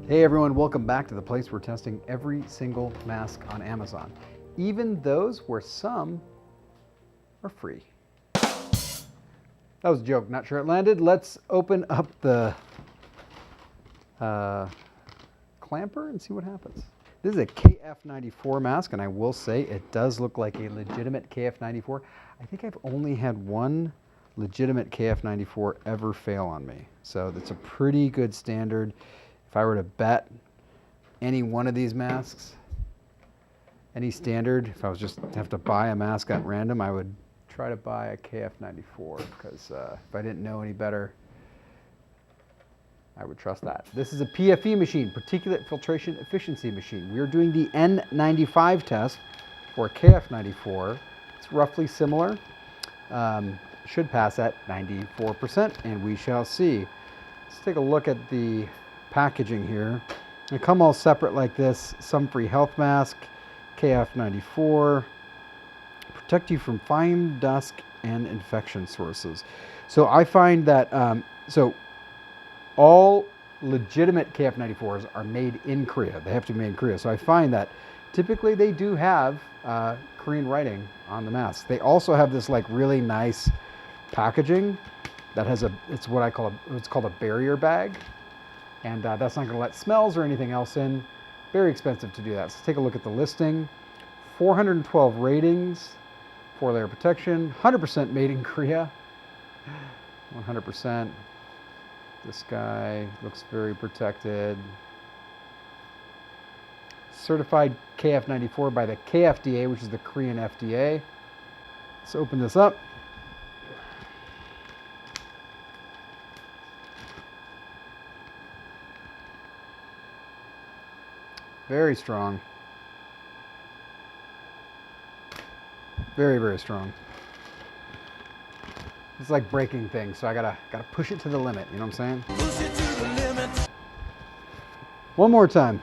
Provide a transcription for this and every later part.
Hey everyone, welcome back to the place we're testing every single mask on Amazon, even those where some are free. That was a joke, not sure it landed. Let's open up the clamper and see what happens. This is a KF94 mask, and I will say it does look like a legitimate KF94. I think I've only had one legitimate KF94 ever fail on me, so that's a pretty good standard. If I were to bet any one of these masks, any standard, if I was just have to buy a mask at random, I would try to buy a KF94 because if I didn't know any better, I would trust that. This is a PFE machine, Particulate Filtration Efficiency machine. We are doing the N95 test for KF94. It's roughly similar. Should pass at 94%, and we shall see. Let's take a look at the packaging here. They come all separate like this. SUMFREE health mask, KF94, protect you from fine dust and infection sources. So I find that so all legitimate KF94s are made in Korea. They have to be made in Korea. So I find that typically they do have Korean writing on the mask. They also have this like really nice packaging that has it's what I call it's called a barrier bag. And that's not going to let smells or anything else in. Very expensive to do that. So take a look at the listing. 412 ratings, 4-layer protection, 100% made in Korea. 100%. This guy looks very protected. Certified KF94 by the KFDA, which is the Korean FDA. Let's open this up. Very strong. Very, very strong. It's like breaking things, so I gotta push it to the limit, you know what I'm saying? Push it to the limit. One more time.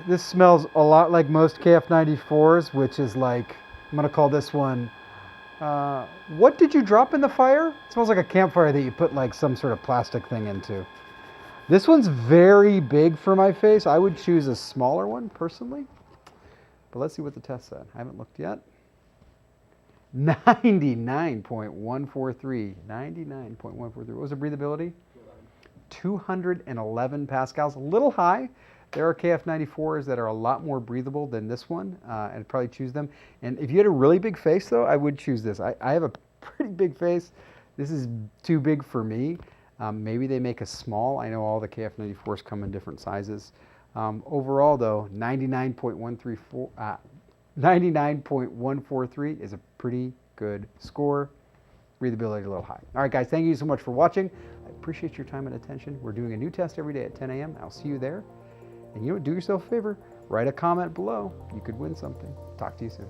This smells a lot like most KF94s, which is like, I'm gonna call this one, what did you drop in the fire? It smells like a campfire that you put like some sort of plastic thing into. This one's very big for my face. I would choose a smaller one personally, but let's see what the test said. I haven't looked yet. 99.143. 99.143. What was the breathability? 211 pascals. A little high. There are KF94s that are a lot more breathable than this one. I'd probably choose them. And if you had a really big face, though, I would choose this. I have a pretty big face. This is too big for me. Maybe they make a small. I know all the KF94s come in different sizes. Overall, though, 99.143 is a pretty good score. Breathability a little high. All right, guys, thank you so much for watching. I appreciate your time and attention. We're doing a new test every day at 10 a.m. I'll see you there. And you know what, do yourself a favor, write a comment below. You could win something. Talk to you soon.